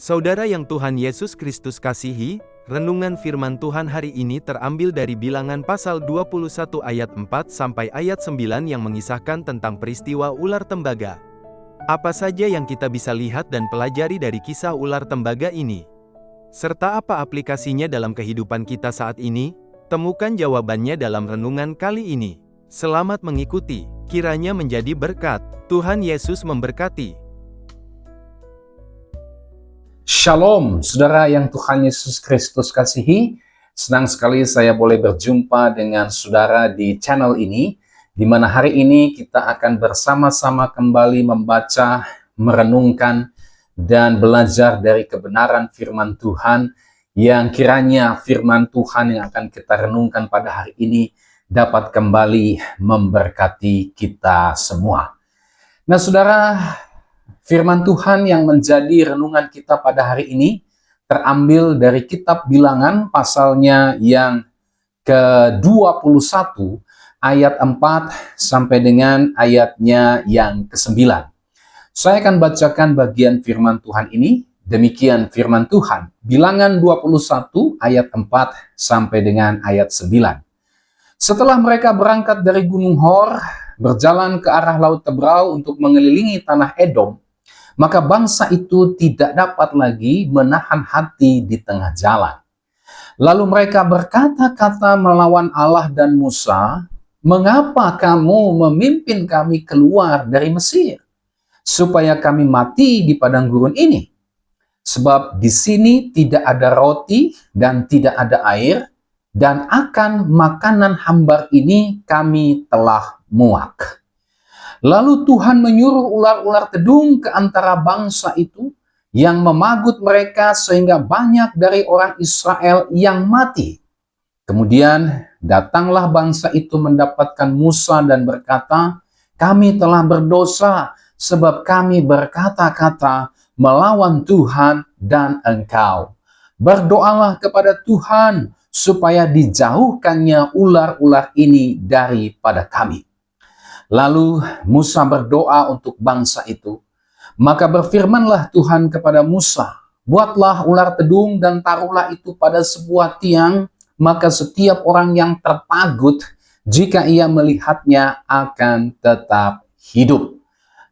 Saudara yang Tuhan Yesus Kristus kasihi, renungan firman Tuhan hari ini terambil dari Bilangan pasal 21 ayat 4 sampai ayat 9 yang mengisahkan tentang peristiwa ular tembaga. Apa saja yang kita bisa lihat dan pelajari dari kisah ular tembaga ini? Serta apa aplikasinya dalam kehidupan kita saat ini? Temukan jawabannya dalam renungan kali ini. Selamat mengikuti, kiranya menjadi berkat. Tuhan Yesus memberkati. Shalom, saudara yang Tuhan Yesus Kristus kasihi. Senang sekali saya boleh berjumpa dengan saudara di channel ini, di mana hari ini kita akan bersama-sama kembali membaca, merenungkan, dan belajar dari kebenaran firman Tuhan, yang kiranya firman Tuhan yang akan kita renungkan pada hari ini dapat kembali memberkati kita semua. Nah, saudara, firman Tuhan yang menjadi renungan kita pada hari ini terambil dari kitab Bilangan pasalnya yang ke-21 ayat 4 sampai dengan ayatnya yang ke-9. Saya akan bacakan bagian firman Tuhan ini. Demikian firman Tuhan, Bilangan 21 ayat 4 sampai dengan ayat 9. Setelah mereka berangkat dari Gunung Hor, berjalan ke arah Laut Tebrau untuk mengelilingi tanah Edom, maka bangsa itu tidak dapat lagi menahan hati di tengah jalan. Lalu mereka berkata-kata melawan Allah dan Musa, "Mengapa kamu memimpin kami keluar dari Mesir, supaya kami mati di padang gurun ini? Sebab di sini tidak ada roti dan tidak ada air, dan akan makanan hambar ini kami telah muak." Lalu Tuhan menyuruh ular-ular tedung ke antara bangsa itu yang memagut mereka sehingga banyak dari orang Israel yang mati. Kemudian datanglah bangsa itu mendapatkan Musa dan berkata, "Kami telah berdosa sebab kami berkata-kata melawan Tuhan dan engkau. Berdoalah kepada Tuhan supaya dijauhkannya ular-ular ini daripada kami." Lalu Musa berdoa untuk bangsa itu. Maka berfirmanlah Tuhan kepada Musa, "Buatlah ular tedung dan taruhlah itu pada sebuah tiang, maka setiap orang yang terpagut, jika ia melihatnya akan tetap hidup."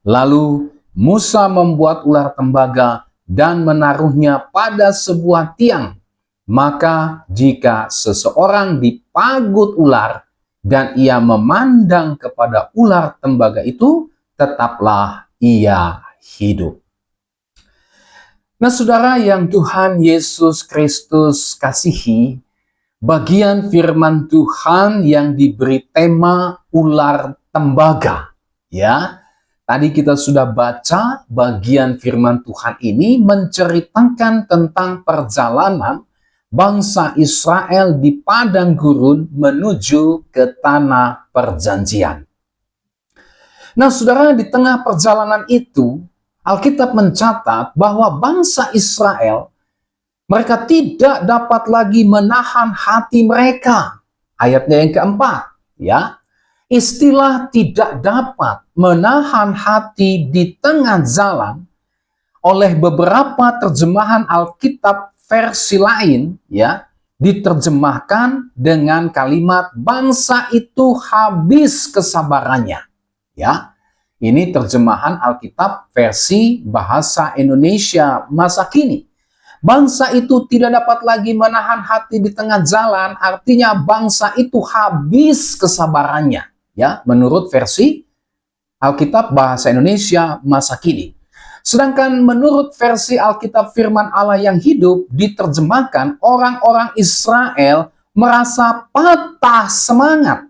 Lalu Musa membuat ular tembaga dan menaruhnya pada sebuah tiang. Maka jika seseorang dipagut ular, dan ia memandang kepada ular tembaga itu, tetaplah ia hidup. Nah, saudara yang Tuhan Yesus Kristus kasihi, bagian firman Tuhan yang diberi tema ular tembaga. Ya, tadi kita sudah baca bagian firman Tuhan ini menceritakan tentang perjalanan bangsa Israel di padang gurun menuju ke tanah perjanjian. Nah, saudara, di tengah perjalanan itu, Alkitab mencatat bahwa bangsa Israel, mereka tidak dapat lagi menahan hati mereka. Ayatnya yang keempat, ya. Istilah tidak dapat menahan hati di tengah jalan oleh beberapa terjemahan Alkitab versi lain, ya, diterjemahkan dengan kalimat bangsa itu habis kesabarannya. Ya, ini terjemahan Alkitab versi bahasa Indonesia masa kini. Bangsa itu tidak dapat lagi menahan hati di tengah jalan, artinya bangsa itu habis kesabarannya. Ya, menurut versi Alkitab bahasa Indonesia masa kini. Sedangkan menurut versi Alkitab Firman Allah yang hidup diterjemahkan, orang-orang Israel merasa patah semangat.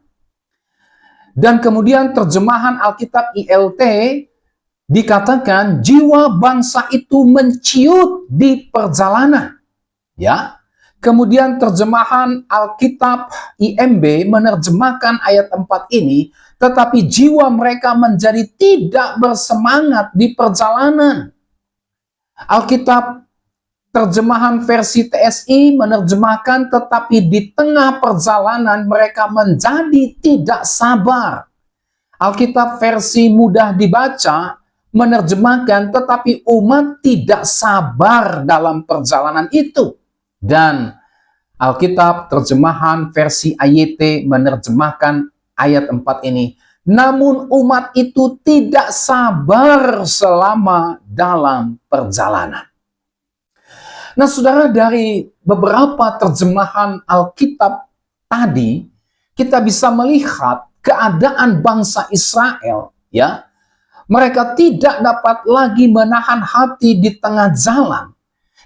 Dan kemudian terjemahan Alkitab ILT dikatakan jiwa bangsa itu menciut di perjalanan. Ya. Kemudian terjemahan Alkitab IMB menerjemahkan ayat 4 ini, tetapi jiwa mereka menjadi tidak bersemangat di perjalanan. Alkitab terjemahan versi TSI menerjemahkan, tetapi di tengah perjalanan mereka menjadi tidak sabar. Alkitab versi mudah dibaca menerjemahkan, tetapi umat tidak sabar dalam perjalanan itu. Dan Alkitab terjemahan versi AYT menerjemahkan ayat 4 ini. Namun umat itu tidak sabar selama dalam perjalanan. Nah, saudara, dari beberapa terjemahan Alkitab tadi, kita bisa melihat keadaan bangsa Israel, ya. Mereka tidak dapat lagi menahan hati di tengah jalan.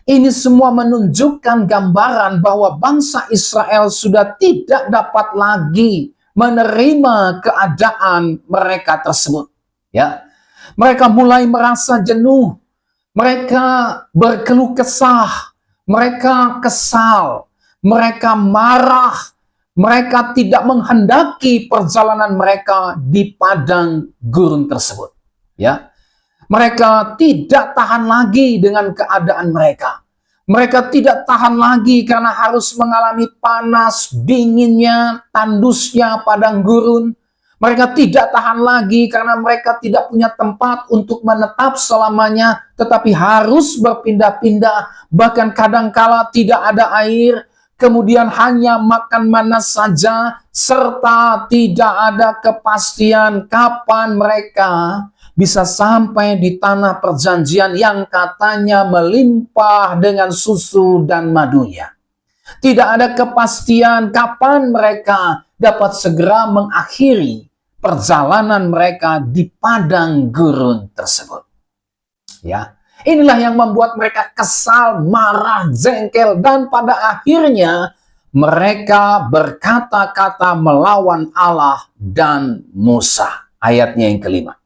Ini semua menunjukkan gambaran bahwa bangsa Israel sudah tidak dapat lagi menerima keadaan mereka tersebut, ya. Mereka mulai merasa jenuh. Mereka berkeluh kesah, mereka kesal, mereka marah, mereka tidak menghendaki perjalanan mereka di padang gurun tersebut. Ya, mereka tidak tahan lagi dengan keadaan mereka. Mereka tidak tahan lagi karena harus mengalami panas, dinginnya, tandusnya padang gurun. Mereka tidak tahan lagi karena mereka tidak punya tempat untuk menetap selamanya, tetapi harus berpindah-pindah, bahkan kadangkala tidak ada air, kemudian hanya makan mana saja, serta tidak ada kepastian kapan mereka bisa sampai di tanah perjanjian yang katanya melimpah dengan susu dan madunya. Tidak ada kepastian kapan mereka dapat segera mengakhiri perjalanan mereka di padang gurun tersebut. Ya, inilah yang membuat mereka kesal, marah, jengkel, dan pada akhirnya mereka berkata-kata melawan Allah dan Musa. Ayatnya yang kelima.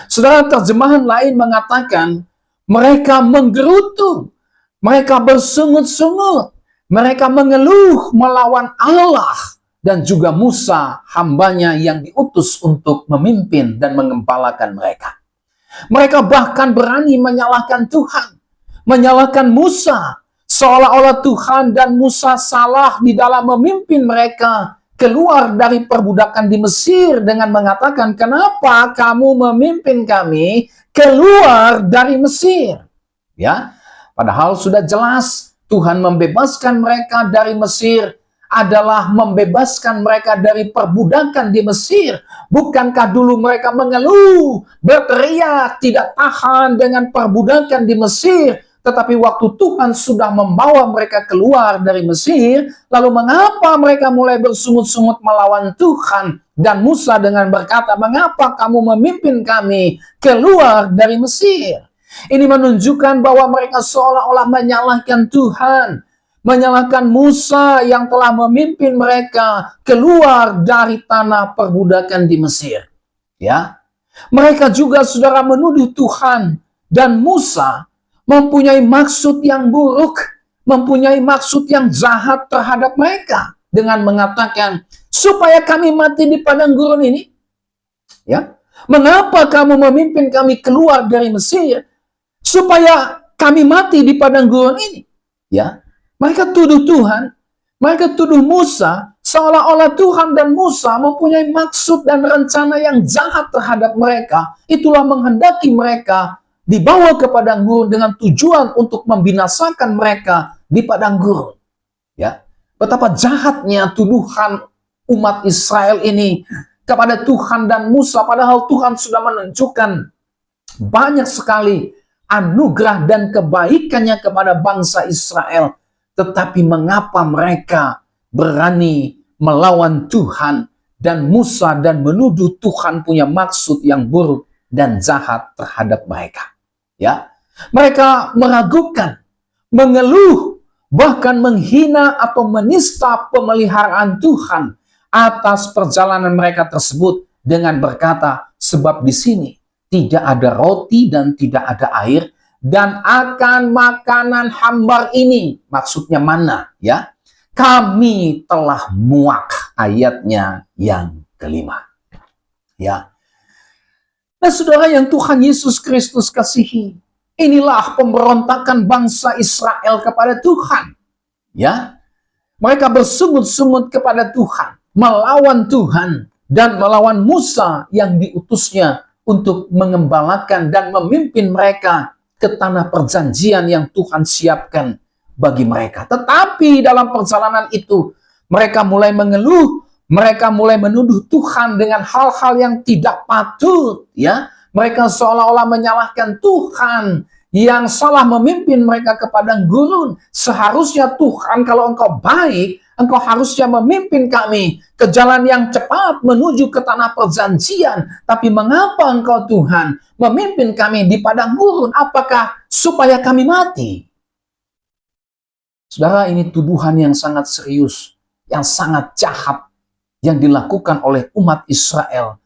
Saudara, terjemahan lain mengatakan mereka menggerutu, mereka bersungut-sungut, mereka mengeluh melawan Allah dan juga Musa, hambanya yang diutus untuk memimpin dan mengembalakan mereka. Mereka bahkan berani menyalahkan Tuhan, menyalahkan Musa, seolah-olah Tuhan dan Musa salah di dalam memimpin mereka keluar dari perbudakan di Mesir dengan mengatakan, "Kenapa kamu memimpin kami keluar dari Mesir?" Ya, padahal sudah jelas Tuhan membebaskan mereka dari Mesir adalah membebaskan mereka dari perbudakan di Mesir. Bukankah dulu mereka mengeluh, berteriak, tidak tahan dengan perbudakan di Mesir? Tetapi waktu Tuhan sudah membawa mereka keluar dari Mesir, lalu mengapa mereka mulai bersungut-sungut melawan Tuhan dan Musa dengan berkata, "Mengapa kamu memimpin kami keluar dari Mesir?" Ini menunjukkan bahwa mereka seolah-olah menyalahkan Tuhan, menyalahkan Musa yang telah memimpin mereka keluar dari tanah perbudakan di Mesir. Ya, mereka juga, saudara, menuduh Tuhan dan Musa mempunyai maksud yang buruk, mempunyai maksud yang jahat terhadap mereka dengan mengatakan, "Supaya kami mati di padang gurun ini." Ya, mengapa kamu memimpin kami keluar dari Mesir? Supaya kami mati di padang gurun ini. Ya, mereka tuduh Tuhan, mereka tuduh Musa, seolah-olah Tuhan dan Musa mempunyai maksud dan rencana yang jahat terhadap mereka. Itulah menghendaki mereka dibawa ke padang gurun dengan tujuan untuk membinasakan mereka di padang gurun. Ya, betapa jahatnya tuduhan umat Israel ini kepada Tuhan dan Musa, padahal Tuhan sudah menunjukkan banyak sekali anugerah dan kebaikannya kepada bangsa Israel. Tetapi mengapa mereka berani melawan Tuhan dan Musa dan menuduh Tuhan punya maksud yang buruk dan jahat terhadap mereka? Ya, mereka meragukan, mengeluh, bahkan menghina atau menista pemeliharaan Tuhan atas perjalanan mereka tersebut dengan berkata, "Sebab di sini tidak ada roti dan tidak ada air, dan akan makanan hambar ini," maksudnya mana, ya, "kami telah muak." Ayatnya yang kelima. Ya. Nah, saudara yang Tuhan Yesus Kristus kasihi, inilah pemberontakan bangsa Israel kepada Tuhan. Ya, mereka bersungut-sungut kepada Tuhan, melawan Tuhan dan melawan Musa yang diutusnya untuk mengembalakan dan memimpin mereka ke tanah perjanjian yang Tuhan siapkan bagi mereka. Tetapi dalam perjalanan itu, mereka mulai mengeluh, mereka mulai menuduh Tuhan dengan hal-hal yang tidak patut, ya. Mereka seolah-olah menyalahkan Tuhan yang salah memimpin mereka ke padang gurun. Seharusnya Tuhan, kalau Engkau baik, Engkau harusnya memimpin kami ke jalan yang cepat menuju ke tanah perjanjian. Tapi mengapa Engkau Tuhan memimpin kami di padang gurun? Apakah supaya kami mati? Saudara, ini tuduhan yang sangat serius, yang sangat jahat, yang dilakukan oleh umat Israel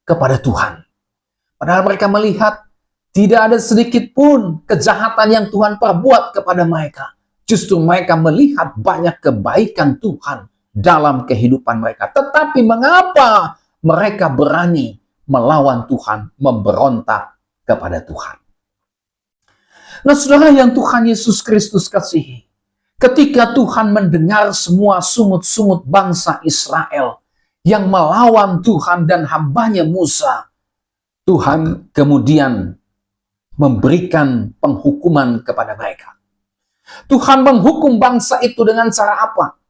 kepada Tuhan. Padahal mereka melihat tidak ada sedikit pun kejahatan yang Tuhan perbuat kepada mereka. Justru mereka melihat banyak kebaikan Tuhan dalam kehidupan mereka. Tetapi mengapa mereka berani melawan Tuhan, memberontak kepada Tuhan? Nah, saudara yang Tuhan Yesus Kristus kasihi, ketika Tuhan mendengar semua sungut-sungut bangsa Israel yang melawan Tuhan dan hambanya Musa, Tuhan kemudian memberikan penghukuman kepada mereka. Tuhan menghukum bangsa itu dengan cara apa?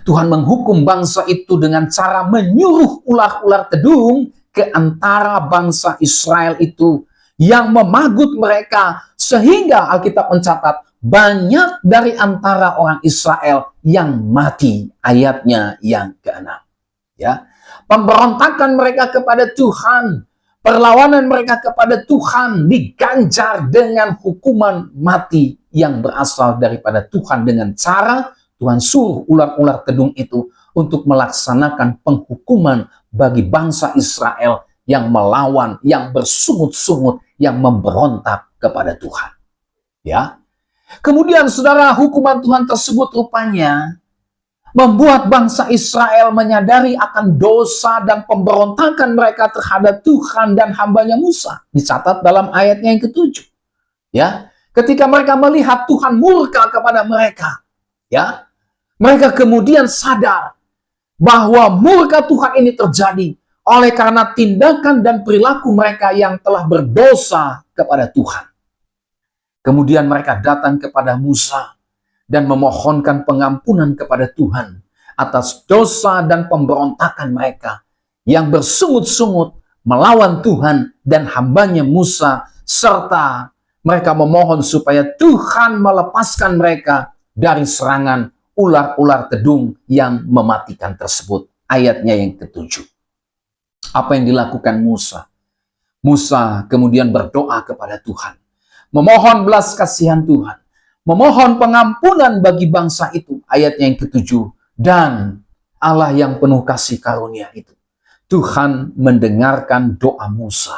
Tuhan menghukum bangsa itu dengan cara menyuruh ular-ular tedung ke antara bangsa Israel itu yang memagut mereka, sehingga Alkitab mencatat banyak dari antara orang Israel yang mati. Ayatnya yang ke-6. Ya, pemberontakan mereka kepada Tuhan, perlawanan mereka kepada Tuhan diganjar dengan hukuman mati yang berasal daripada Tuhan, dengan cara Tuhan suruh ular-ular tedung itu untuk melaksanakan penghukuman bagi bangsa Israel yang melawan, yang bersungut-sungut, yang memberontak kepada Tuhan. Ya. Kemudian saudara, hukuman Tuhan tersebut rupanya membuat bangsa Israel menyadari akan dosa dan pemberontakan mereka terhadap Tuhan dan hambanya Musa. Dicatat dalam ayatnya yang ke-7. Ya, ketika mereka melihat Tuhan murka kepada mereka, ya, mereka kemudian sadar bahwa murka Tuhan ini terjadi oleh karena tindakan dan perilaku mereka yang telah berdosa kepada Tuhan. Kemudian mereka datang kepada Musa dan memohonkan pengampunan kepada Tuhan atas dosa dan pemberontakan mereka yang bersungut-sungut melawan Tuhan dan hambanya Musa, serta mereka memohon supaya Tuhan melepaskan mereka dari serangan ular-ular tedung yang mematikan tersebut. Ayatnya yang ke-7. Apa yang dilakukan Musa? Musa kemudian berdoa kepada Tuhan, memohon belas kasihan Tuhan, memohon pengampunan bagi bangsa itu. Ayatnya yang ke-7. Dan Allah yang penuh kasih karunia itu, Tuhan mendengarkan doa Musa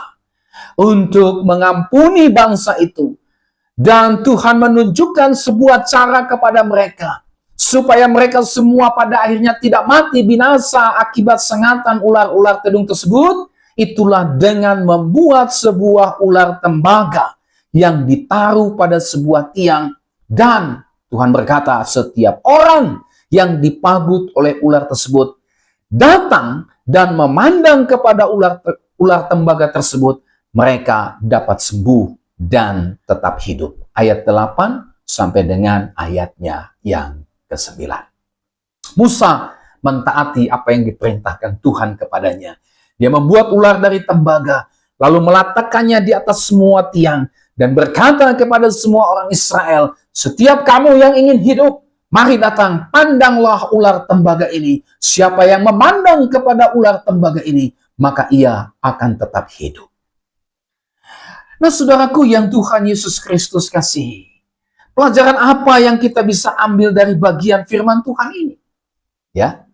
untuk mengampuni bangsa itu. Dan Tuhan menunjukkan sebuah cara kepada mereka, supaya mereka semua pada akhirnya tidak mati binasa akibat sengatan ular-ular tedung tersebut. Itulah dengan membuat sebuah ular tembaga yang ditaruh pada sebuah tiang, dan Tuhan berkata setiap orang yang dipagut oleh ular tersebut datang dan memandang kepada ular tembaga tersebut, mereka dapat sembuh dan tetap hidup. Ayat 8 sampai dengan ayatnya yang ke-9. Musa mentaati apa yang diperintahkan Tuhan kepadanya. Dia membuat ular dari tembaga, lalu meletakkannya di atas semua tiang, dan berkata kepada semua orang Israel, setiap kamu yang ingin hidup, mari datang, pandanglah ular tembaga ini. Siapa yang memandang kepada ular tembaga ini, maka ia akan tetap hidup. Nah, saudaraku yang Tuhan Yesus Kristus kasihi, pelajaran apa yang kita bisa ambil dari bagian firman Tuhan ini? Ya,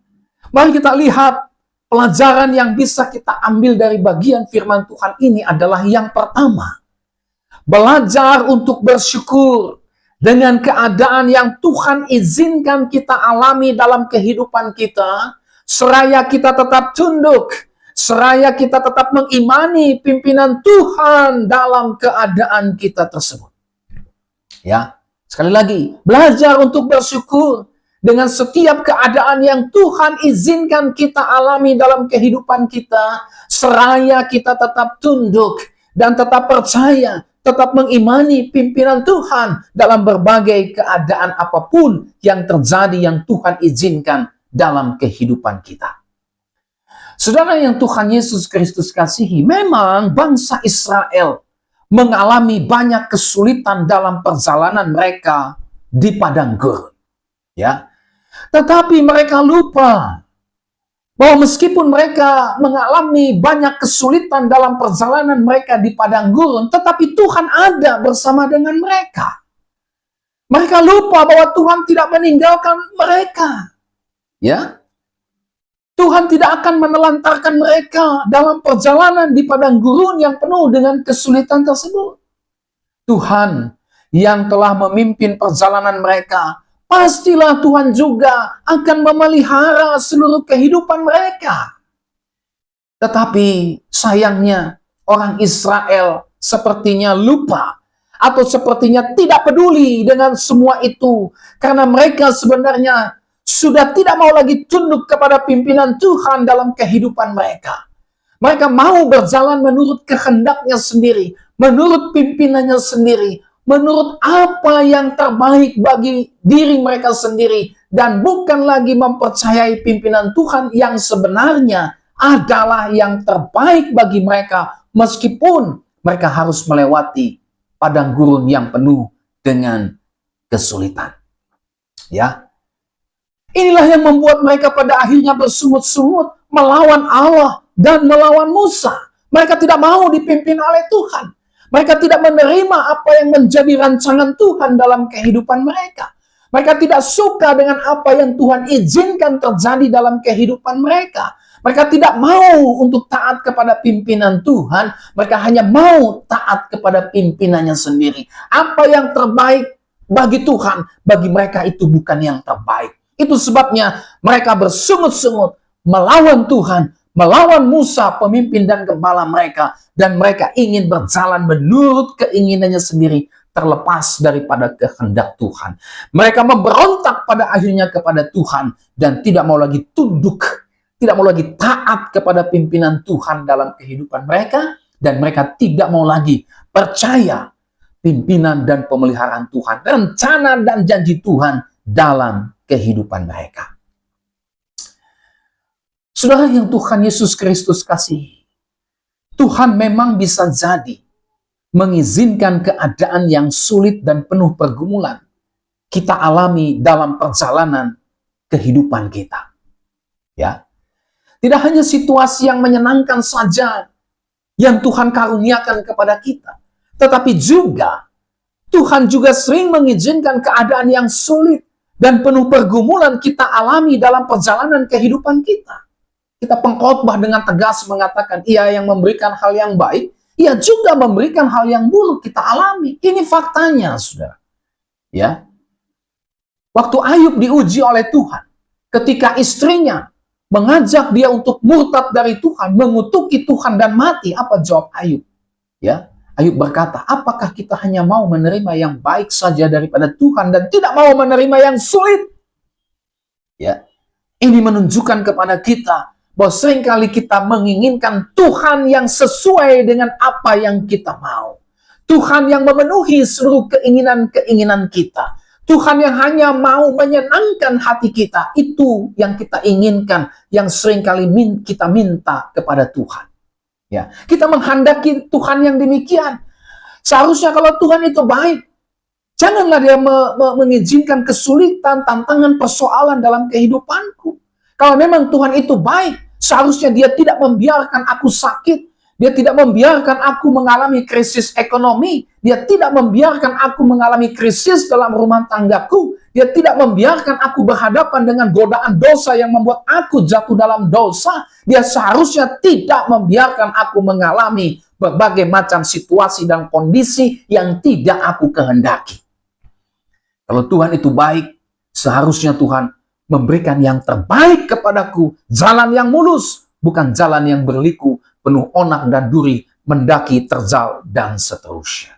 mari kita lihat pelajaran yang bisa kita ambil dari bagian firman Tuhan ini adalah yang pertama, belajar untuk bersyukur dengan keadaan yang Tuhan izinkan kita alami dalam kehidupan kita, seraya kita tetap tunduk, seraya kita tetap mengimani pimpinan Tuhan dalam keadaan kita tersebut. Ya, sekali lagi, belajar untuk bersyukur dengan setiap keadaan yang Tuhan izinkan kita alami dalam kehidupan kita, seraya kita tetap tunduk dan tetap percaya, tetap mengimani pimpinan Tuhan dalam berbagai keadaan apapun yang terjadi yang Tuhan izinkan dalam kehidupan kita. Saudara yang Tuhan Yesus Kristus kasihi, memang bangsa Israel mengalami banyak kesulitan dalam perjalanan mereka di padang gurun. Ya. Tetapi mereka lupa bahwa meskipun mereka mengalami banyak kesulitan dalam perjalanan mereka di padang gurun, tetapi Tuhan ada bersama dengan mereka. Mereka lupa bahwa Tuhan tidak meninggalkan mereka. Ya. Tuhan tidak akan menelantarkan mereka dalam perjalanan di padang gurun yang penuh dengan kesulitan tersebut. Tuhan yang telah memimpin perjalanan mereka, pastilah Tuhan juga akan memelihara seluruh kehidupan mereka. Tetapi sayangnya orang Israel sepertinya lupa atau sepertinya tidak peduli dengan semua itu, karena mereka sebenarnya sudah tidak mau lagi tunduk kepada pimpinan Tuhan dalam kehidupan mereka. Mereka mau berjalan menurut kehendaknya sendiri, menurut pimpinannya sendiri, menurut apa yang terbaik bagi diri mereka sendiri, dan bukan lagi mempercayai pimpinan Tuhan yang sebenarnya adalah yang terbaik bagi mereka, meskipun mereka harus melewati padang gurun yang penuh dengan kesulitan. Ya. Inilah yang membuat mereka pada akhirnya bersungut-sungut melawan Allah dan melawan Musa. Mereka tidak mau dipimpin oleh Tuhan. Mereka tidak menerima apa yang menjadi rancangan Tuhan dalam kehidupan mereka. Mereka tidak suka dengan apa yang Tuhan izinkan terjadi dalam kehidupan mereka. Mereka tidak mau untuk taat kepada pimpinan Tuhan. Mereka hanya mau taat kepada pimpinannya sendiri. Apa yang terbaik bagi Tuhan, bagi mereka itu bukan yang terbaik. Itu sebabnya mereka bersungut-sungut melawan Tuhan, melawan Musa, pemimpin dan gembala mereka. Dan mereka ingin berjalan menurut keinginannya sendiri, terlepas daripada kehendak Tuhan. Mereka memberontak pada akhirnya kepada Tuhan dan tidak mau lagi tunduk, tidak mau lagi taat kepada pimpinan Tuhan dalam kehidupan mereka. Dan mereka tidak mau lagi percaya pimpinan dan pemeliharaan Tuhan, rencana dan janji Tuhan dalam kehidupan mereka. Saudara yang Tuhan Yesus Kristus kasihi, Tuhan memang bisa jadi mengizinkan keadaan yang sulit dan penuh pergumulan kita alami dalam perjalanan kehidupan kita. Ya. Tidak hanya situasi yang menyenangkan saja yang Tuhan karuniakan kepada kita, tetapi juga Tuhan juga sering mengizinkan keadaan yang sulit dan penuh pergumulan kita alami dalam perjalanan kehidupan kita. Kita pengkhotbah dengan tegas mengatakan, Ia yang memberikan hal yang baik, Ia juga memberikan hal yang buruk kita alami. Ini faktanya, saudara. Ya. Waktu Ayub diuji oleh Tuhan, ketika istrinya mengajak dia untuk murtad dari Tuhan, mengutuki Tuhan dan mati, apa jawab Ayub? Ya. Ayub berkata, apakah kita hanya mau menerima yang baik saja daripada Tuhan dan tidak mau menerima yang sulit? Ya, ini menunjukkan kepada kita bahwa seringkali kita menginginkan Tuhan yang sesuai dengan apa yang kita mau. Tuhan yang memenuhi seluruh keinginan-keinginan kita. Tuhan yang hanya mau menyenangkan hati kita. Itu yang kita inginkan, yang seringkali kita minta kepada Tuhan. Ya, kita menghendaki Tuhan yang demikian. Seharusnya kalau Tuhan itu baik, janganlah dia mengizinkan kesulitan, tantangan, persoalan dalam kehidupanku. Kalau memang Tuhan itu baik, seharusnya dia tidak membiarkan aku sakit. Dia tidak membiarkan aku mengalami krisis ekonomi. Dia tidak membiarkan aku mengalami krisis dalam rumah tanggaku. Dia tidak membiarkan aku berhadapan dengan godaan dosa yang membuat aku jatuh dalam dosa. Dia seharusnya tidak membiarkan aku mengalami berbagai macam situasi dan kondisi yang tidak aku kehendaki. Kalau Tuhan itu baik, seharusnya Tuhan memberikan yang terbaik kepadaku. Jalan yang mulus, bukan jalan yang berliku, penuh onak dan duri, mendaki, terjal, dan seterusnya.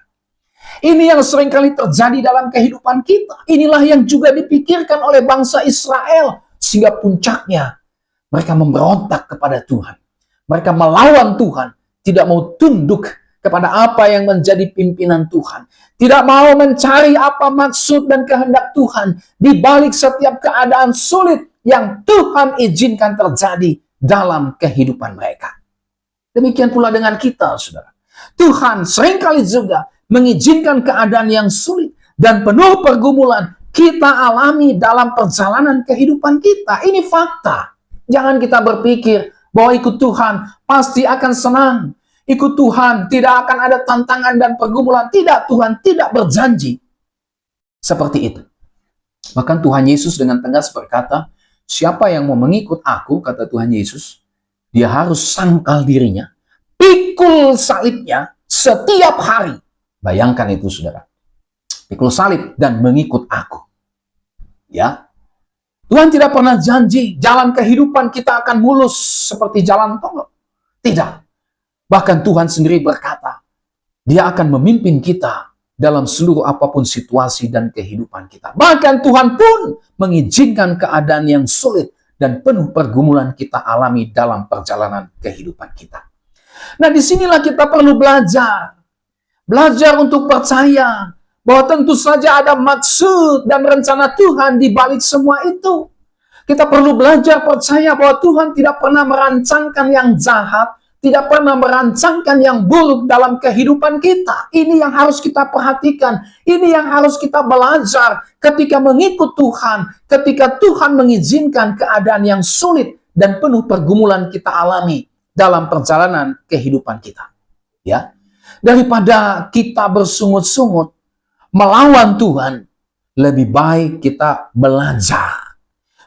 Ini yang seringkali terjadi dalam kehidupan kita. Inilah yang juga dipikirkan oleh bangsa Israel. Sehingga puncaknya mereka memberontak kepada Tuhan. Mereka melawan Tuhan, tidak mau tunduk kepada apa yang menjadi pimpinan Tuhan. Tidak mau mencari apa maksud dan kehendak Tuhan di balik setiap keadaan sulit yang Tuhan izinkan terjadi dalam kehidupan mereka. Demikian pula dengan kita, saudara. Tuhan seringkali juga mengizinkan keadaan yang sulit dan penuh pergumulan kita alami dalam perjalanan kehidupan kita. Ini fakta. Jangan kita berpikir bahwa ikut Tuhan pasti akan senang. Ikut Tuhan tidak akan ada tantangan dan pergumulan. Tidak, Tuhan tidak berjanji seperti itu. Bahkan Tuhan Yesus dengan tegas berkata, siapa yang mau mengikut aku, kata Tuhan Yesus, dia harus sangkal dirinya, pikul salibnya setiap hari. Bayangkan itu, saudara. Pikul salib dan mengikut aku. Ya, Tuhan tidak pernah janji jalan kehidupan kita akan mulus seperti jalan tol. Tidak. Bahkan Tuhan sendiri berkata, Dia akan memimpin kita dalam seluruh apapun situasi dan kehidupan kita. Bahkan Tuhan pun mengizinkan keadaan yang sulit dan penuh pergumulan kita alami dalam perjalanan kehidupan kita. Nah, disinilah kita perlu belajar. Belajar untuk percaya bahwa tentu saja ada maksud dan rencana Tuhan di balik semua itu. Kita perlu belajar percaya bahwa Tuhan tidak pernah merancangkan yang jahat, tidak pernah merancangkan yang buruk dalam kehidupan kita. Ini yang harus kita perhatikan. Ini yang harus kita belajar ketika mengikut Tuhan. Ketika Tuhan mengizinkan keadaan yang sulit dan penuh pergumulan kita alami dalam perjalanan kehidupan kita. Ya, daripada kita bersungut-sungut melawan Tuhan, lebih baik kita belajar.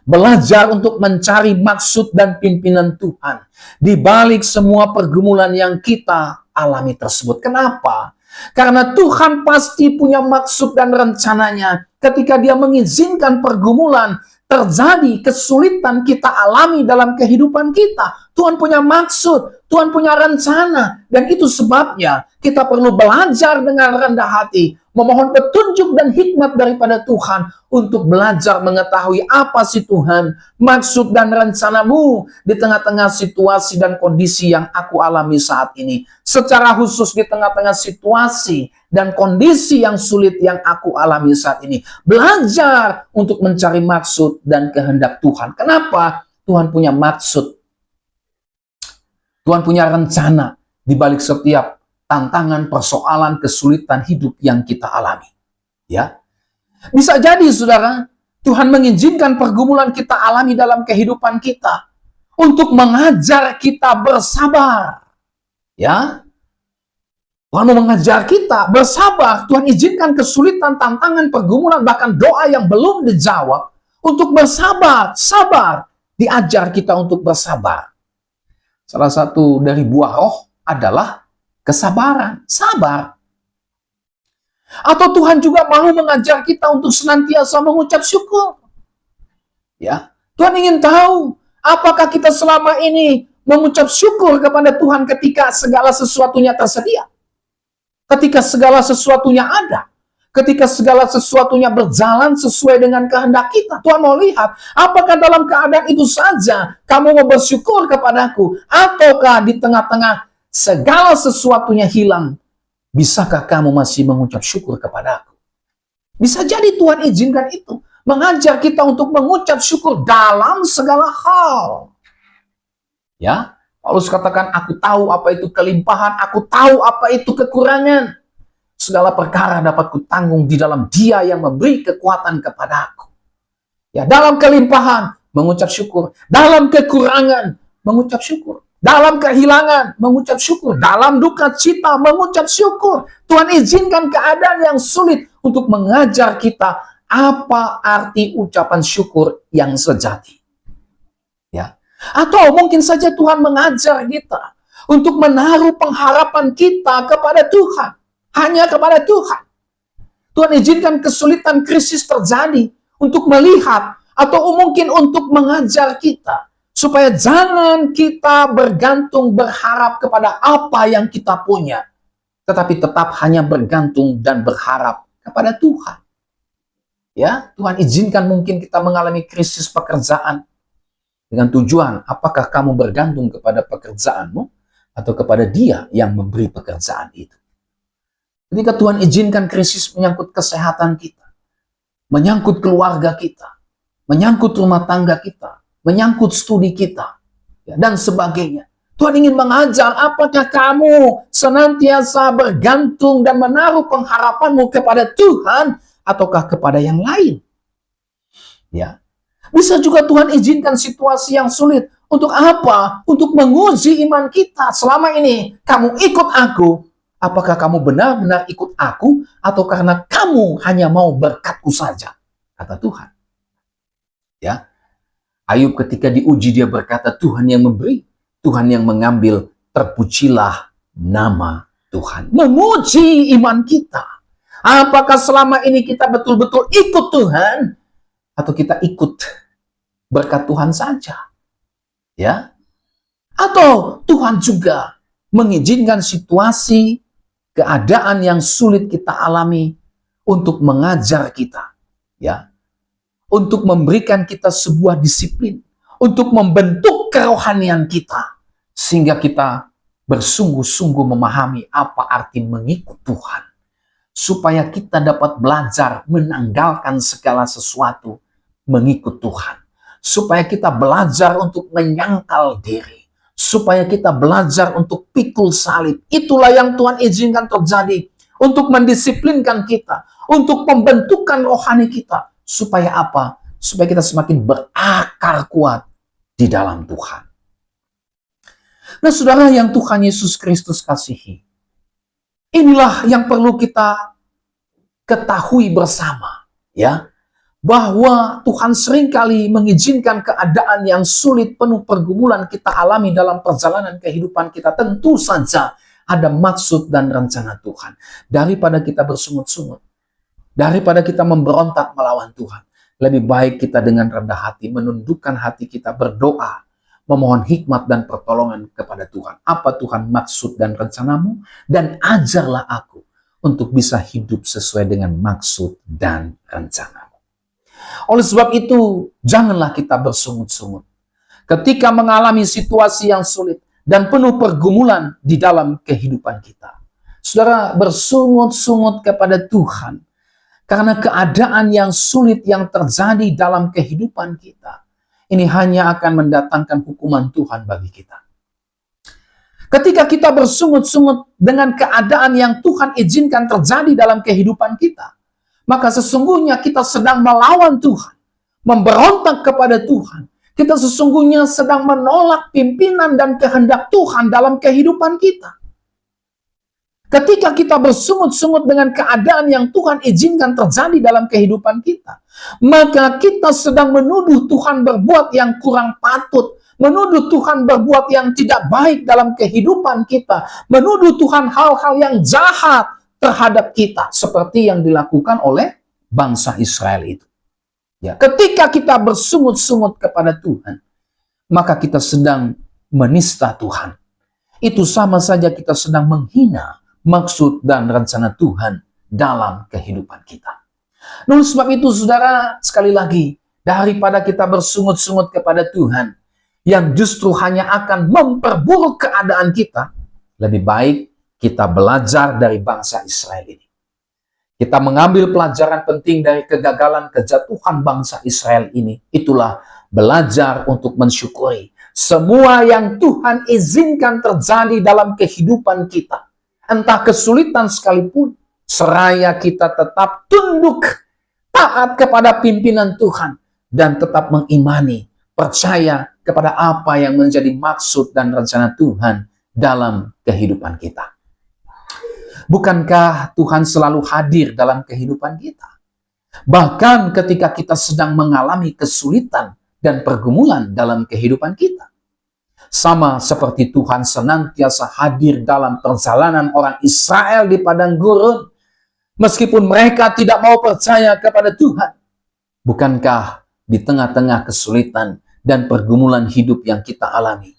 Belajar untuk mencari maksud dan pimpinan Tuhan di balik semua pergumulan yang kita alami tersebut. Kenapa? Karena Tuhan pasti punya maksud dan rencananya ketika Dia mengizinkan pergumulan terjadi, kesulitan kita alami dalam kehidupan kita. Tuhan punya maksud, Tuhan punya rencana, dan itu sebabnya kita perlu belajar dengan rendah hati, memohon petunjuk dan hikmat daripada Tuhan untuk belajar mengetahui apa sih Tuhan, maksud dan rencanamu di tengah-tengah situasi dan kondisi yang aku alami saat ini. Secara khusus di tengah-tengah situasi dan kondisi yang sulit yang aku alami saat ini. Belajar untuk mencari maksud dan kehendak Tuhan. Kenapa? Tuhan punya maksud. Tuhan punya rencana di balik setiap tantangan, persoalan, kesulitan hidup yang kita alami. Ya, bisa jadi, saudara, Tuhan mengizinkan pergumulan kita alami dalam kehidupan kita untuk mengajar kita bersabar. Ya, Tuhan mau mengajar kita bersabar. Tuhan izinkan kesulitan, tantangan, pergumulan, bahkan doa yang belum dijawab untuk bersabar. Sabar, diajar kita untuk bersabar. Salah satu dari buah roh adalah kesabaran, sabar. Atau Tuhan juga mau mengajar kita untuk senantiasa mengucap syukur. Ya, Tuhan ingin tahu apakah kita selama ini mengucap syukur kepada Tuhan ketika segala sesuatunya tersedia. Ketika segala sesuatunya ada. Ketika segala sesuatunya berjalan sesuai dengan kehendak kita. Tuhan mau lihat, apakah dalam keadaan itu saja kamu mau bersyukur kepadaku? Ataukah di tengah-tengah segala sesuatunya hilang, bisakah kamu masih mengucap syukur kepadaku? Bisa jadi Tuhan izinkan itu. Mengajar kita untuk mengucap syukur dalam segala hal. Ya, Paulus katakan, aku tahu apa itu kelimpahan, aku tahu apa itu kekurangan. Segala perkara dapat kutanggung di dalam Dia yang memberi kekuatan kepadaku. Ya, dalam kelimpahan mengucap syukur, dalam kekurangan mengucap syukur, dalam kehilangan mengucap syukur, dalam duka cita mengucap syukur. Tuhan izinkan keadaan yang sulit untuk mengajar kita apa arti ucapan syukur yang sejati. Ya. Atau mungkin saja Tuhan mengajar kita untuk menaruh pengharapan kita kepada Tuhan. Hanya kepada Tuhan. Tuhan izinkan kesulitan, krisis terjadi untuk melihat atau mungkin untuk mengajar kita. Supaya jangan kita bergantung, berharap kepada apa yang kita punya. Tetapi tetap hanya bergantung dan berharap kepada Tuhan. Ya, Tuhan izinkan mungkin kita mengalami krisis pekerjaan. Dengan tujuan, apakah kamu bergantung kepada pekerjaanmu atau kepada Dia yang memberi pekerjaan itu. Ketika Tuhan izinkan krisis menyangkut kesehatan kita, menyangkut keluarga kita, menyangkut rumah tangga kita, menyangkut studi kita, dan sebagainya. Tuhan ingin mengajar, apakah kamu senantiasa bergantung dan menaruh pengharapanmu kepada Tuhan ataukah kepada yang lain? Ya. Bisa juga Tuhan izinkan situasi yang sulit. Untuk apa? Untuk menguji iman kita. Selama ini kamu ikut aku. Apakah kamu benar-benar ikut aku atau karena kamu hanya mau berkatku saja? Kata Tuhan. Ya. Ayub ketika diuji dia berkata, Tuhan yang memberi, Tuhan yang mengambil, terpujilah nama Tuhan. Menguji iman kita. Apakah selama ini kita betul-betul ikut Tuhan atau kita ikut berkat Tuhan saja? Ya. Atau Tuhan juga mengizinkan situasi, keadaan yang sulit kita alami untuk mengajar kita, ya. Untuk memberikan kita sebuah disiplin, untuk membentuk kerohanian kita sehingga kita bersungguh-sungguh memahami apa arti mengikut Tuhan. Supaya kita dapat belajar menanggalkan segala sesuatu mengikut Tuhan. Supaya kita belajar untuk menyangkal diri. Supaya kita belajar untuk pikul salib. Itulah yang Tuhan izinkan terjadi. Untuk mendisiplinkan kita. Untuk pembentukan rohani kita. Supaya apa? Supaya kita semakin berakar kuat di dalam Tuhan. Nah, saudara yang Tuhan Yesus Kristus kasihi. Inilah yang perlu kita ketahui bersama, ya, bahwa Tuhan seringkali mengizinkan keadaan yang sulit, penuh pergumulan kita alami dalam perjalanan kehidupan kita. Tentu saja ada maksud dan rencana Tuhan. Daripada kita bersungut-sungut, daripada kita memberontak melawan Tuhan, lebih baik kita dengan rendah hati, menundukkan hati kita, berdoa, memohon hikmat dan pertolongan kepada Tuhan. Apa Tuhan maksud dan rencanamu? Dan ajarlah aku untuk bisa hidup sesuai dengan maksud dan rencanamu. Oleh sebab itu, janganlah kita bersungut-sungut. Ketika mengalami situasi yang sulit dan penuh pergumulan di dalam kehidupan kita. Saudara, bersungut-sungut kepada Tuhan. Karena keadaan yang sulit yang terjadi dalam kehidupan kita. Ini hanya akan mendatangkan hukuman Tuhan bagi kita. Ketika kita bersungut-sungut dengan keadaan yang Tuhan izinkan terjadi dalam kehidupan kita, maka sesungguhnya kita sedang melawan Tuhan, memberontak kepada Tuhan. Kita sesungguhnya sedang menolak pimpinan dan kehendak Tuhan dalam kehidupan kita. Ketika kita bersungut-sungut dengan keadaan yang Tuhan izinkan terjadi dalam kehidupan kita, maka kita sedang menuduh Tuhan berbuat yang kurang patut, menuduh Tuhan berbuat yang tidak baik dalam kehidupan kita, menuduh Tuhan hal-hal yang jahat terhadap kita, seperti yang dilakukan oleh bangsa Israel itu. Ya, ketika kita bersungut-sungut kepada Tuhan, maka kita sedang menista Tuhan. Itu sama saja kita sedang menghina maksud dan rencana Tuhan dalam kehidupan kita. Nah, sebab itu saudara, sekali lagi, daripada kita bersungut-sungut kepada Tuhan, yang justru hanya akan memperburuk keadaan kita, lebih baik kita belajar dari bangsa Israel ini. Kita mengambil pelajaran penting dari kegagalan kejatuhan bangsa Israel ini. Itulah belajar untuk mensyukuri semua yang Tuhan izinkan terjadi dalam kehidupan kita. Entah kesulitan sekalipun, seraya kita tetap tunduk, taat kepada pimpinan Tuhan, dan tetap mengimani, percaya kepada apa yang menjadi maksud dan rencana Tuhan dalam kehidupan kita. Bukankah Tuhan selalu hadir dalam kehidupan kita? Bahkan ketika kita sedang mengalami kesulitan dan pergumulan dalam kehidupan kita. Sama seperti Tuhan senantiasa hadir dalam perjalanan orang Israel di padang gurun. Meskipun mereka tidak mau percaya kepada Tuhan. Bukankah di tengah-tengah kesulitan dan pergumulan hidup yang kita alami,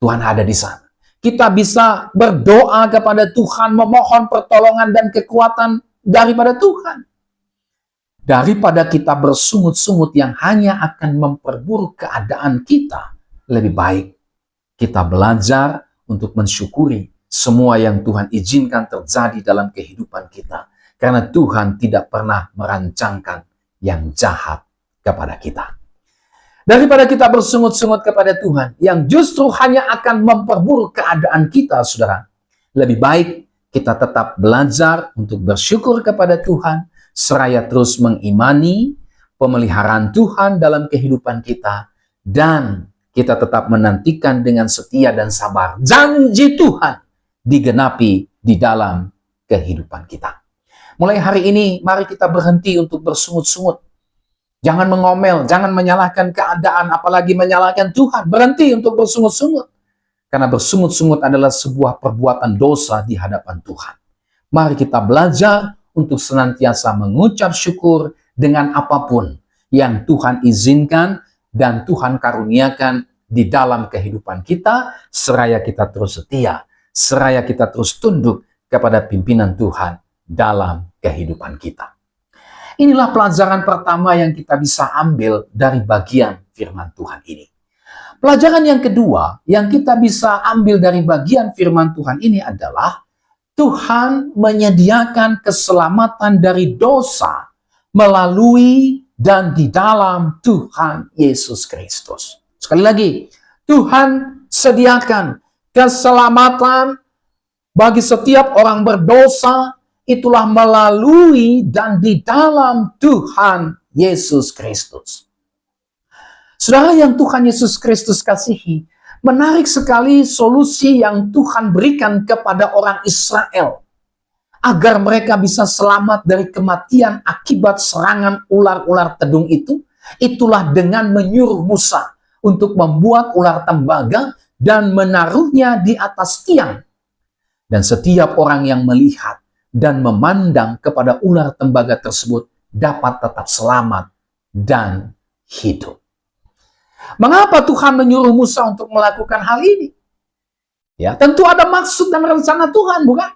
Tuhan ada di sana. Kita bisa berdoa kepada Tuhan, memohon pertolongan dan kekuatan daripada Tuhan. Daripada kita bersungut-sungut yang hanya akan memperburuk keadaan kita, lebih baik kita belajar untuk mensyukuri semua yang Tuhan izinkan terjadi dalam kehidupan kita. Karena Tuhan tidak pernah merancangkan yang jahat kepada kita. Daripada kita bersungut-sungut kepada Tuhan, yang justru hanya akan memperburuk keadaan kita, saudara. Lebih baik kita tetap belajar untuk bersyukur kepada Tuhan, seraya terus mengimani pemeliharaan Tuhan dalam kehidupan kita, dan kita tetap menantikan dengan setia dan sabar janji Tuhan digenapi di dalam kehidupan kita. Mulai hari ini, mari kita berhenti untuk bersungut-sungut. Jangan mengomel, jangan menyalahkan keadaan, apalagi menyalahkan Tuhan. Berhenti untuk bersungut-sungut. Karena bersungut-sungut adalah sebuah perbuatan dosa di hadapan Tuhan. Mari kita belajar untuk senantiasa mengucap syukur dengan apapun yang Tuhan izinkan dan Tuhan karuniakan di dalam kehidupan kita, seraya kita terus setia, seraya kita terus tunduk kepada pimpinan Tuhan dalam kehidupan kita. Inilah pelajaran pertama yang kita bisa ambil dari bagian firman Tuhan ini. Pelajaran yang kedua yang kita bisa ambil dari bagian firman Tuhan ini adalah Tuhan menyediakan keselamatan dari dosa melalui dan di dalam Tuhan Yesus Kristus. Sekali lagi, Tuhan sediakan keselamatan bagi setiap orang berdosa, itulah melalui dan di dalam Tuhan Yesus Kristus. Saudara yang Tuhan Yesus Kristus kasihi, menarik sekali solusi yang Tuhan berikan kepada orang Israel agar mereka bisa selamat dari kematian akibat serangan ular-ular tedung itu. Itulah dengan menyuruh Musa untuk membuat ular tembaga dan menaruhnya di atas tiang. Dan setiap orang yang melihat dan memandang kepada ular tembaga tersebut dapat tetap selamat dan hidup. Mengapa Tuhan menyuruh Musa untuk melakukan hal ini? Ya, tentu ada maksud dan rencana Tuhan, bukan?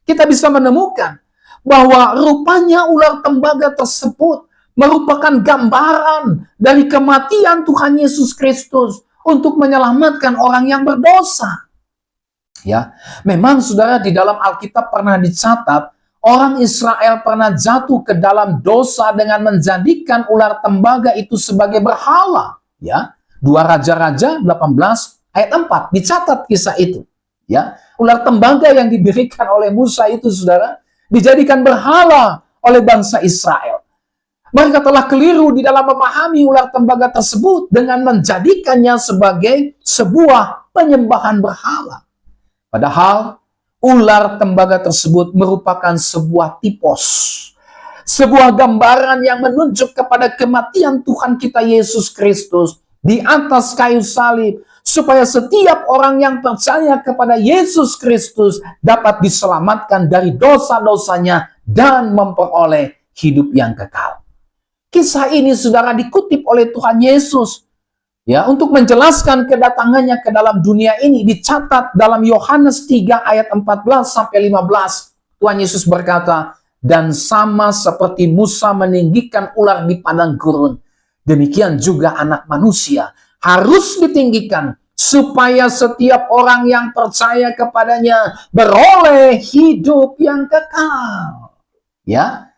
Kita bisa menemukan bahwa rupanya ular tembaga tersebut merupakan gambaran dari kematian Tuhan Yesus Kristus untuk menyelamatkan orang yang berdosa. Ya, memang saudara di dalam Alkitab pernah dicatat orang Israel pernah jatuh ke dalam dosa dengan menjadikan ular tembaga itu sebagai berhala. Ya, 2 Raja-Raja 18 ayat 4 dicatat kisah itu. Ya, ular tembaga yang diberikan oleh Musa itu saudara dijadikan berhala oleh bangsa Israel. Mereka telah keliru di dalam memahami ular tembaga tersebut dengan menjadikannya sebagai sebuah penyembahan berhala. Padahal ular tembaga tersebut merupakan sebuah tipos, sebuah gambaran yang menunjuk kepada kematian Tuhan kita Yesus Kristus di atas kayu salib, supaya setiap orang yang percaya kepada Yesus Kristus dapat diselamatkan dari dosa-dosanya dan memperoleh hidup yang kekal. Kisah ini saudara dikutip oleh Tuhan Yesus. Ya, untuk menjelaskan kedatangannya ke dalam dunia ini dicatat dalam Yohanes 3 ayat 14 sampai 15. Tuhan Yesus berkata, "Dan sama seperti Musa meninggikan ular di padang gurun, demikian juga Anak Manusia harus ditinggikan supaya setiap orang yang percaya kepadanya beroleh hidup yang kekal." Ya.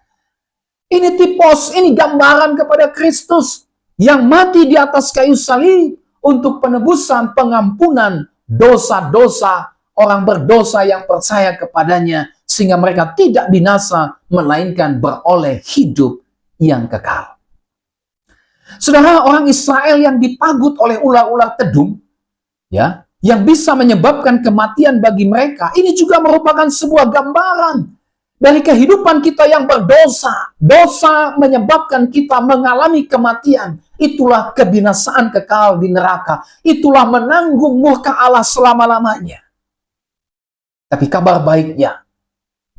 Ini tipos, ini gambaran kepada Kristus yang mati di atas kayu salib untuk penebusan pengampunan dosa-dosa orang berdosa yang percaya kepadanya, sehingga mereka tidak binasa melainkan beroleh hidup yang kekal. Saudara, orang Israel yang dipagut oleh ular-ular tedung, ya, yang bisa menyebabkan kematian bagi mereka, ini juga merupakan sebuah gambaran dari kehidupan kita yang berdosa. Dosa menyebabkan kita mengalami kematian. Itulah kebinasaan kekal di neraka. Itulah menanggung murka Allah selama-lamanya. Tapi kabar baiknya,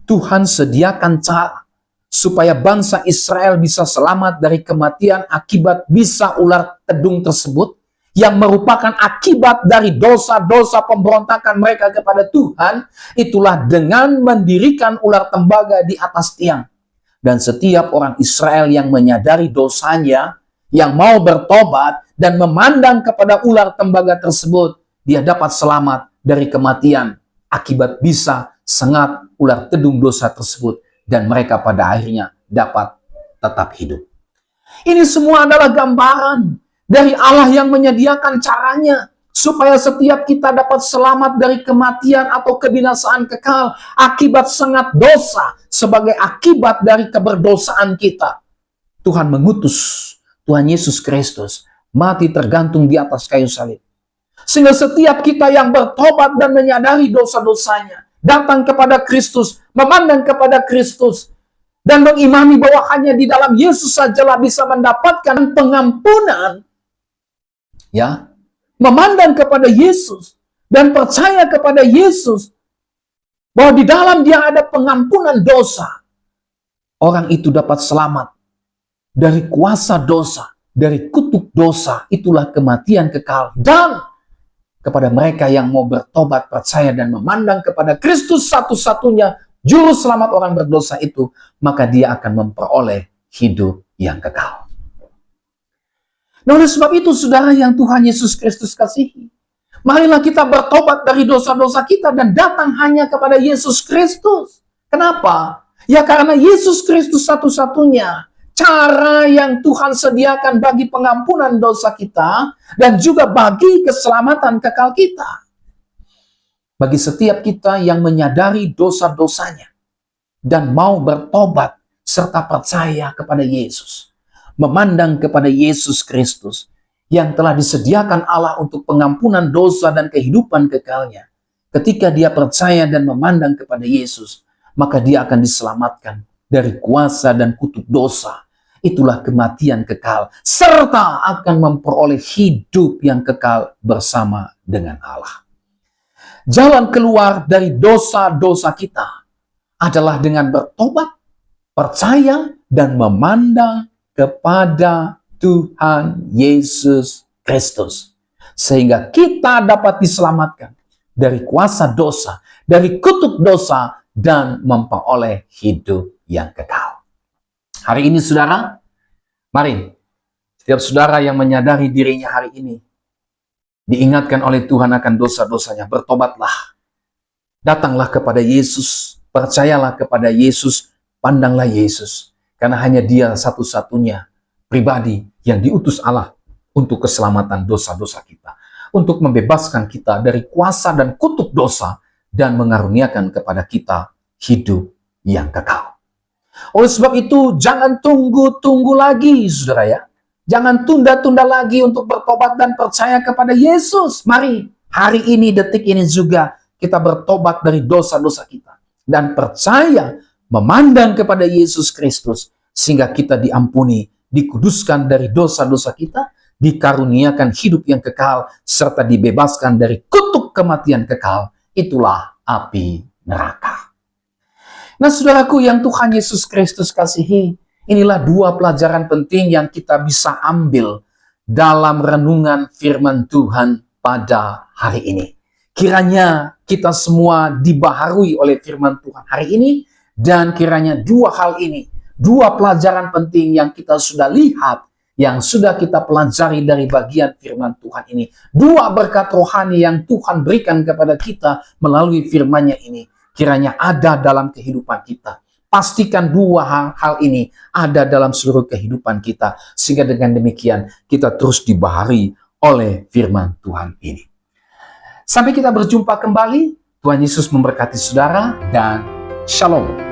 Tuhan sediakan cara supaya bangsa Israel bisa selamat dari kematian akibat bisa ular tedung tersebut, yang merupakan akibat dari dosa-dosa pemberontakan mereka kepada Tuhan. Itulah dengan mendirikan ular tembaga di atas tiang. Dan setiap orang Israel yang menyadari dosanya, yang mau bertobat dan memandang kepada ular tembaga tersebut, dia dapat selamat dari kematian akibat bisa sengat ular tedung dosa tersebut, dan mereka pada akhirnya dapat tetap hidup. Ini semua adalah gambaran dari Allah yang menyediakan caranya supaya setiap kita dapat selamat dari kematian atau kebinasaan kekal akibat sengat dosa sebagai akibat dari keberdosaan kita. Tuhan mengutus Tuhan Yesus Kristus mati tergantung di atas kayu salib. Sehingga setiap kita yang bertobat dan menyadari dosa-dosanya, datang kepada Kristus, memandang kepada Kristus, dan mengimani bahwa hanya di dalam Yesus sajalah bisa mendapatkan pengampunan, ya, memandang kepada Yesus dan percaya kepada Yesus bahwa di dalam Dia ada pengampunan dosa, orang itu dapat selamat dari kuasa dosa, dari kutuk dosa, itulah kematian kekal. Dan kepada mereka yang mau bertobat, percaya dan memandang kepada Kristus satu-satunya juru selamat orang berdosa itu, maka dia akan memperoleh hidup yang kekal. Nah, oleh sebab itu, saudara yang Tuhan Yesus Kristus kasihi, marilah kita bertobat dari dosa-dosa kita dan datang hanya kepada Yesus Kristus. Kenapa? Ya karena Yesus Kristus satu-satunya cara yang Tuhan sediakan bagi pengampunan dosa kita dan juga bagi keselamatan kekal kita. Bagi setiap kita yang menyadari dosa-dosanya dan mau bertobat serta percaya kepada Yesus, memandang kepada Yesus Kristus yang telah disediakan Allah untuk pengampunan dosa dan kehidupan kekalnya. Ketika dia percaya dan memandang kepada Yesus, maka dia akan diselamatkan dari kuasa dan kutuk dosa. Itulah kematian kekal, serta akan memperoleh hidup yang kekal bersama dengan Allah. Jalan keluar dari dosa-dosa kita adalah dengan bertobat, percaya, dan memandang kepada Tuhan Yesus Kristus. Sehingga kita dapat diselamatkan dari kuasa dosa, dari kutuk dosa, dan memperoleh hidup yang kekal. Hari ini, saudara, mari setiap saudara yang menyadari dirinya hari ini diingatkan oleh Tuhan akan dosa-dosanya, bertobatlah. Datanglah kepada Yesus, percayalah kepada Yesus, pandanglah Yesus. Karena hanya Dia satu-satunya pribadi yang diutus Allah untuk keselamatan dosa-dosa kita. Untuk membebaskan kita dari kuasa dan kutuk dosa dan mengaruniakan kepada kita hidup yang kekal. Oleh sebab itu, jangan tunggu-tunggu lagi, saudara ya. Jangan tunda-tunda lagi untuk bertobat dan percaya kepada Yesus. Mari, hari ini, detik ini juga, kita bertobat dari dosa-dosa kita. Dan percaya, memandang kepada Yesus Kristus, sehingga kita diampuni, dikuduskan dari dosa-dosa kita, dikaruniakan hidup yang kekal, serta dibebaskan dari kutuk kematian kekal. Itulah api neraka. Nah, saudaraku yang Tuhan Yesus Kristus kasihi, inilah dua pelajaran penting yang kita bisa ambil dalam renungan firman Tuhan pada hari ini. Kiranya kita semua dibaharui oleh firman Tuhan hari ini, dan kiranya dua hal ini, dua pelajaran penting yang kita sudah lihat, yang sudah kita pelajari dari bagian firman Tuhan ini, dua berkat rohani yang Tuhan berikan kepada kita melalui firman-Nya ini, kiranya ada dalam kehidupan kita. Pastikan dua hal ini ada dalam seluruh kehidupan kita, sehingga dengan demikian kita terus dibaharui oleh firman Tuhan ini. Sampai kita berjumpa kembali, Tuhan Yesus memberkati saudara dan shalom.